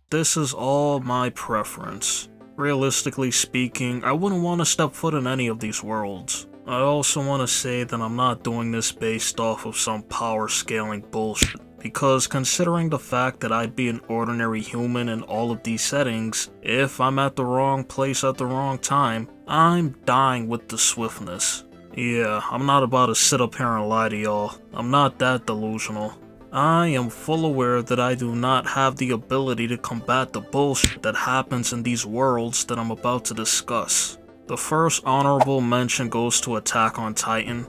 this is all my preference. Realistically speaking, I wouldn't want to step foot in any of these worlds. I also want to say that I'm not doing this based off of some power scaling bullshit, because considering the fact that I'd be an ordinary human in all of these settings, if I'm at the wrong place at the wrong time, I'm dying with the swiftness. Yeah, I'm not about to sit up here and lie to y'all. I'm not that delusional. I am full aware that I do not have the ability to combat the bullshit that happens in these worlds that I'm about to discuss. The first honorable mention goes to Attack on Titan.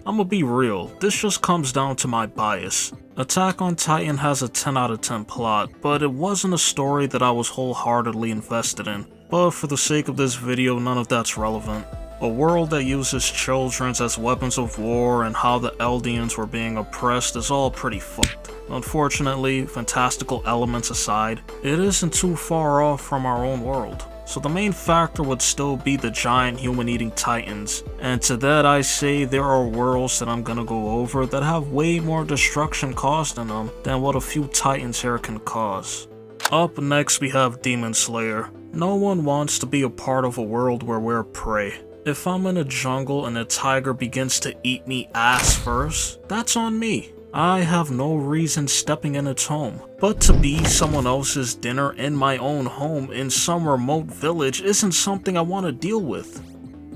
I'ma be real, this just comes down to my bias. Attack on Titan has a 10 out of 10 plot, but it wasn't a story that I was wholeheartedly invested in. But for the sake of this video, none of that's relevant. A world that uses children as weapons of war and how the Eldians were being oppressed is all pretty fucked. Unfortunately, fantastical elements aside, it isn't too far off from our own world. So the main factor would still be the giant human-eating titans, and to that I say there are worlds that I'm gonna go over that have way more destruction caused in them than what a few titans here can cause. Up next we have Demon Slayer. No one wants to be a part of a world where we're prey. If I'm in a jungle and a tiger begins to eat me ass first, that's on me. I have no reason stepping in its home, but to be someone else's dinner in my own home in some remote village isn't something I want to deal with.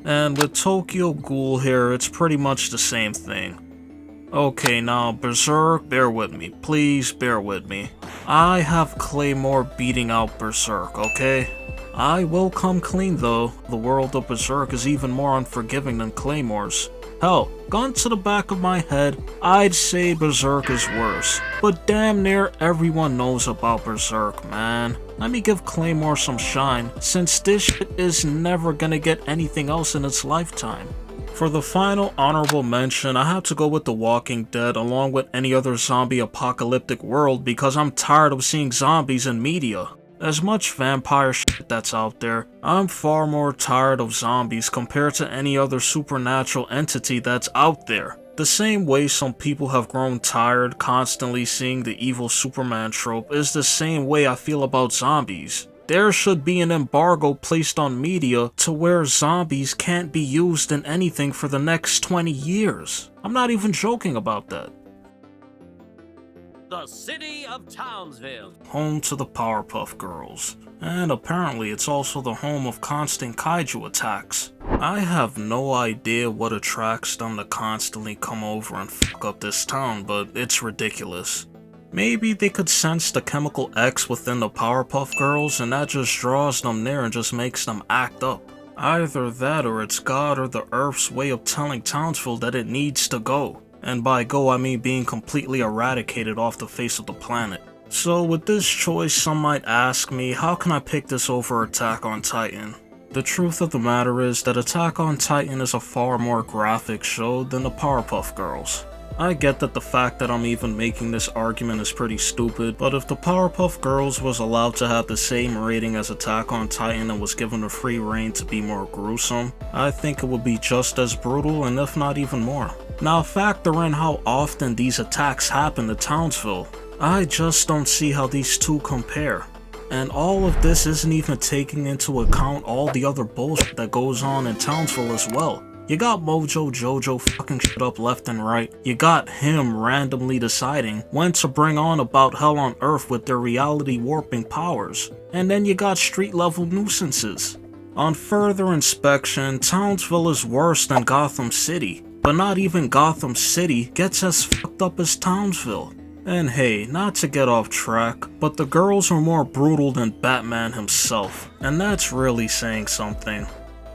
And with Tokyo Ghoul here, it's pretty much the same thing. Okay, now Berserk, bear with me, please bear with me. I have Claymore beating out Berserk, okay? I will come clean though, the world of Berserk is even more unforgiving than Claymore's. Hell, gun to the back of my head, I'd say Berserk is worse. But damn near everyone knows about Berserk, man. Let me give Claymore some shine, since this shit is never gonna get anything else in its lifetime. For the final honorable mention, I have to go with The Walking Dead along with any other zombie apocalyptic world because I'm tired of seeing zombies in media. As much vampire shit that's out there, I'm far more tired of zombies compared to any other supernatural entity that's out there. The same way some people have grown tired constantly seeing the evil Superman trope is the same way I feel about zombies. There should be an embargo placed on media to where zombies can't be used in anything for the next 20 years. I'm not even joking about that. The city of Townsville. Home to the Powerpuff Girls. And apparently it's also the home of constant kaiju attacks. I have no idea what attracts them to constantly come over and fuck up this town, but it's ridiculous. Maybe they could sense the chemical X within the Powerpuff Girls and that just draws them near and just makes them act up. Either that or it's God or the Earth's way of telling Townsville that it needs to go. And by go I mean being completely eradicated off the face of the planet. So with this choice, some might ask me, how can I pick this over Attack on Titan? The truth of the matter is that Attack on Titan is a far more graphic show than the Powerpuff Girls. I get that the fact that I'm even making this argument is pretty stupid, but if the Powerpuff Girls was allowed to have the same rating as Attack on Titan and was given a free reign to be more gruesome, I think it would be just as brutal and if not even more. Now factor in how often these attacks happen to Townsville. I just don't see how these two compare. And all of this isn't even taking into account all the other bullshit that goes on in Townsville as well. You got Mojo Jojo fucking shit up left and right. You got him randomly deciding when to bring on about hell on earth with their reality warping powers. And then you got street level nuisances. On further inspection, Townsville is worse than Gotham City. But not even Gotham City gets as fucked up as Townsville. And hey, not to get off track, but the girls are more brutal than Batman himself. And that's really saying something.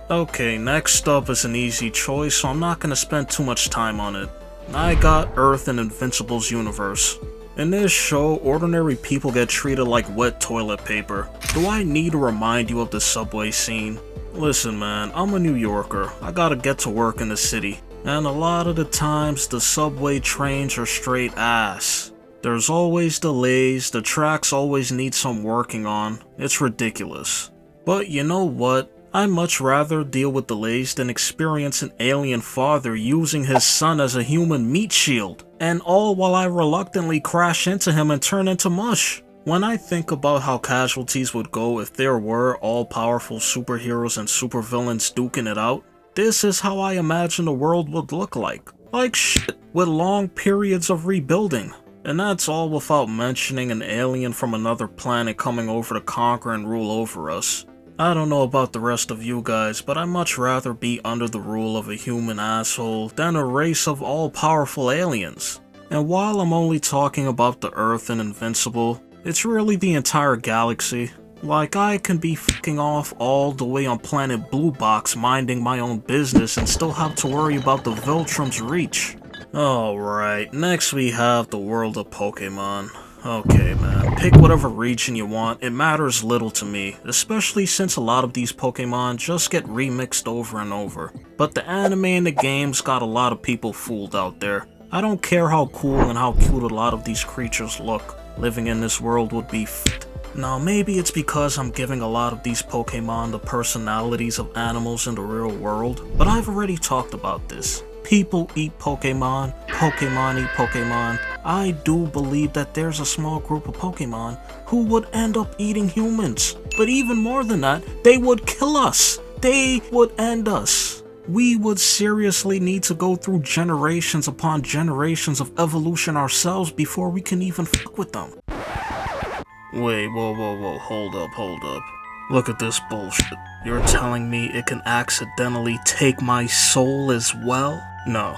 Okay, next up is an easy choice, so I'm not gonna spend too much time on it. I got Earth in Invincible's universe. In this show, ordinary people get treated like wet toilet paper. Do I need to remind you of the subway scene? Listen man, I'm a New Yorker. I gotta get to work in the city. And a lot of the times, the subway trains are straight ass. There's always delays, the tracks always need some working on. It's ridiculous. But you know what? I'd much rather deal with delays than experience an alien father using his son as a human meat shield, and all while I reluctantly crash into him and turn into mush. When I think about how casualties would go if there were all-powerful superheroes and supervillains duking it out, this is how I imagine the world would look like. Like shit, with long periods of rebuilding. And that's all without mentioning an alien from another planet coming over to conquer and rule over us. I don't know about the rest of you guys, but I'd much rather be under the rule of a human asshole than a race of all-powerful aliens. And while I'm only talking about the Earth and Invincible, it's really the entire galaxy. Like, I can be fucking off all the way on planet Blue Box minding my own business and still have to worry about the Viltrum's reach. Alright, next we have the world of Pokemon. Okay man, pick whatever region you want, it matters little to me, especially since a lot of these Pokemon just get remixed over and over. But the anime and the games got a lot of people fooled out there. I don't care how cool and how cute a lot of these creatures look. Living in this world would be f***ed. Now maybe it's because I'm giving a lot of these Pokemon the personalities of animals in the real world, but I've already talked about this. People eat Pokemon, Pokemon eat Pokemon. I do believe that there's a small group of Pokemon who would end up eating humans. But even more than that, they would kill us. They would end us. We would seriously need to go through generations upon generations of evolution ourselves before we can even fuck with them. Wait, whoa, hold up. Look at this bullshit. You're telling me it can accidentally take my soul as well? No.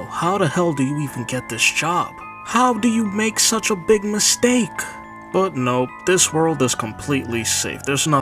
How the hell do you even get this job? How do you make such a big mistake? But nope, this world is completely safe. There's no.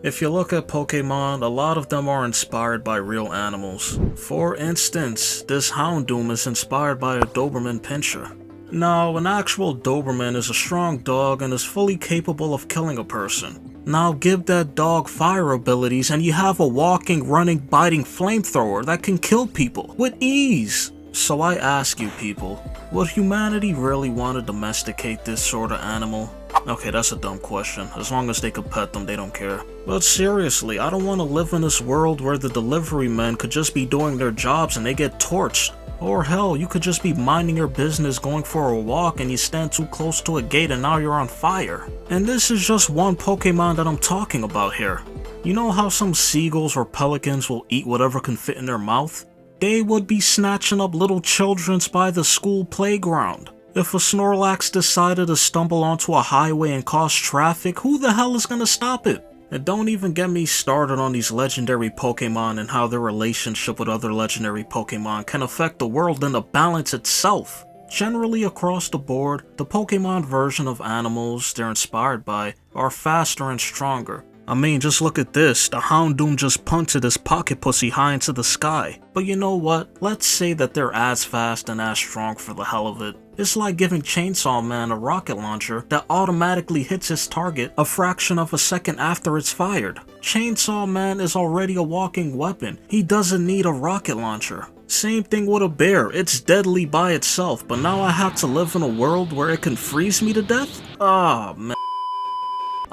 If you look at Pokemon, a lot of them are inspired by real animals. For instance, this Houndoom is inspired by a Doberman Pinscher. Now, an actual Doberman is a strong dog and is fully capable of killing a person. Now give that dog fire abilities and you have a walking, running, biting flamethrower that can kill people with ease. So I ask you people, would humanity really want to domesticate this sort of animal? Okay, that's a dumb question. As long as they could pet them, they don't care. But seriously, I don't want to live in this world where the delivery men could just be doing their jobs and they get torched. Or hell, you could just be minding your business going for a walk and you stand too close to a gate and now you're on fire. And this is just one Pokemon that I'm talking about here. You know how some seagulls or pelicans will eat whatever can fit in their mouth? They would be snatching up little children by the school playground. If a Snorlax decided to stumble onto a highway and cause traffic, who the hell is gonna stop it? And don't even get me started on these legendary Pokemon and how their relationship with other legendary Pokemon can affect the world and the balance itself. Generally across the board, the Pokemon version of animals they're inspired by are faster and stronger. I mean, just look at this, the Houndoom just punted his pocket pussy high into the sky. But you know what, let's say that they're as fast and as strong for the hell of it. It's like giving Chainsaw Man a rocket launcher that automatically hits his target a fraction of a second after it's fired. Chainsaw Man is already a walking weapon, he doesn't need a rocket launcher. Same thing with a bear, it's deadly by itself, but now I have to live in a world where it can freeze me to death? Ah, man.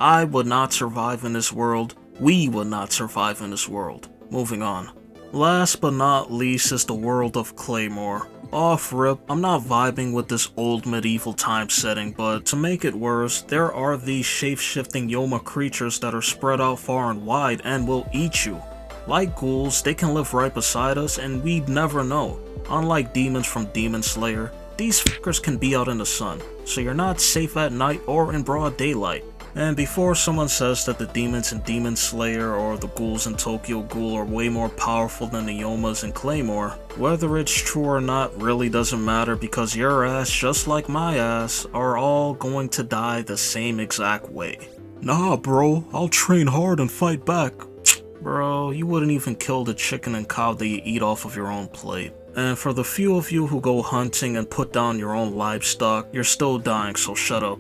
I would not survive in this world. We would not survive in this world. Moving on. Last but not least is the world of Claymore. Off rip, I'm not vibing with this old medieval time setting, but to make it worse, there are these shape-shifting Yoma creatures that are spread out far and wide and will eat you. Like ghouls, they can live right beside us and we'd never know. Unlike demons from Demon Slayer, these fuckers can be out in the sun, so you're not safe at night or in broad daylight. And before someone says that the demons in Demon Slayer or the ghouls in Tokyo Ghoul are way more powerful than the Yomas in Claymore, whether it's true or not really doesn't matter because your ass, just like my ass, are all going to die the same exact way. Nah bro, I'll train hard and fight back. Bro, you wouldn't even kill the chicken and cow that you eat off of your own plate. And for the few of you who go hunting and put down your own livestock, you're still dying, so shut up.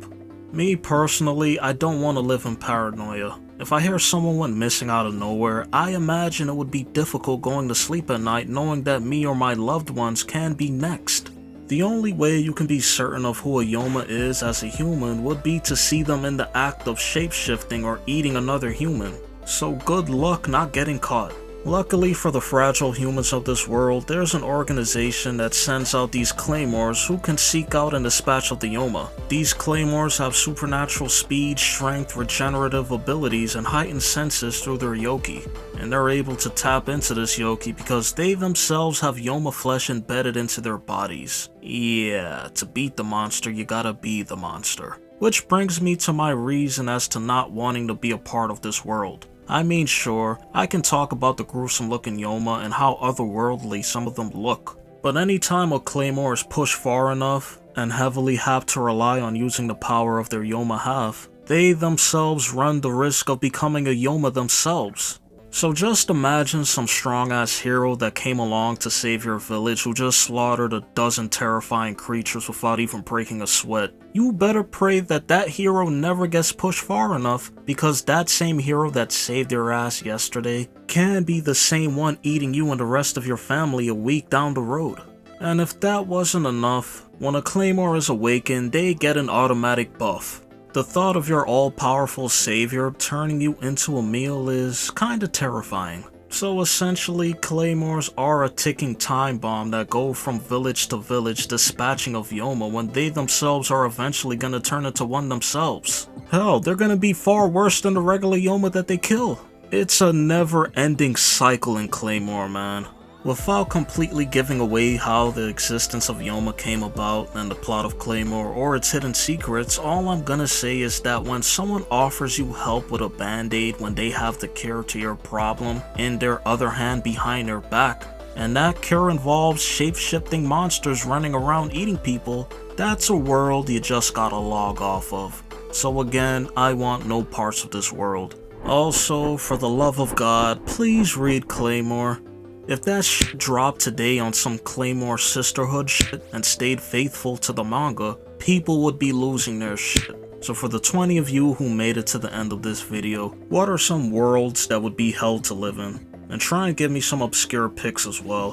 Me personally, I don't want to live in paranoia. If I hear someone went missing out of nowhere, I imagine it would be difficult going to sleep at night knowing that me or my loved ones can be next. The only way you can be certain of who a Yoma is as a human would be to see them in the act of shapeshifting or eating another human. So good luck not getting caught. Luckily for the fragile humans of this world, there's an organization that sends out these Claymores who can seek out and dispatch of the Yoma. These Claymores have supernatural speed, strength, regenerative abilities, and heightened senses through their Yoki. And they're able to tap into this Yoki because they themselves have Yoma flesh embedded into their bodies. Yeah, to beat the monster, you gotta be the monster. Which brings me to my reason as to not wanting to be a part of this world. I mean, sure, I can talk about the gruesome looking Yoma and how otherworldly some of them look, but anytime a Claymore is pushed far enough and heavily have to rely on using the power of their Yoma have, they themselves run the risk of becoming a Yoma themselves. So just imagine some strong ass hero that came along to save your village who just slaughtered a dozen terrifying creatures without even breaking a sweat. You better pray that that hero never gets pushed far enough, because that same hero that saved your ass yesterday can be the same one eating you and the rest of your family a week down the road. And if that wasn't enough, when a Claymore is awakened, they get an automatic buff. The thought of your all-powerful savior turning you into a meal is kinda terrifying. So essentially, Claymores are a ticking time bomb that go from village to village dispatching of Yoma when they themselves are eventually gonna turn into one themselves. Hell, they're gonna be far worse than the regular Yoma that they kill. It's a never-ending cycle in Claymore, man. Without completely giving away how the existence of Yoma came about and the plot of Claymore or its hidden secrets, all I'm gonna say is that when someone offers you help with a band-aid when they have the cure to your problem in their other hand behind their back, and that cure involves shape-shifting monsters running around eating people, that's a world you just gotta log off of. So again, I want no parts of this world. Also, for the love of God, please read Claymore. If that shit dropped today on some Claymore sisterhood shit and stayed faithful to the manga, people would be losing their shit. So for the 20 of you who made it to the end of this video, what are some worlds that would be hell to live in? And try and give me some obscure picks as well.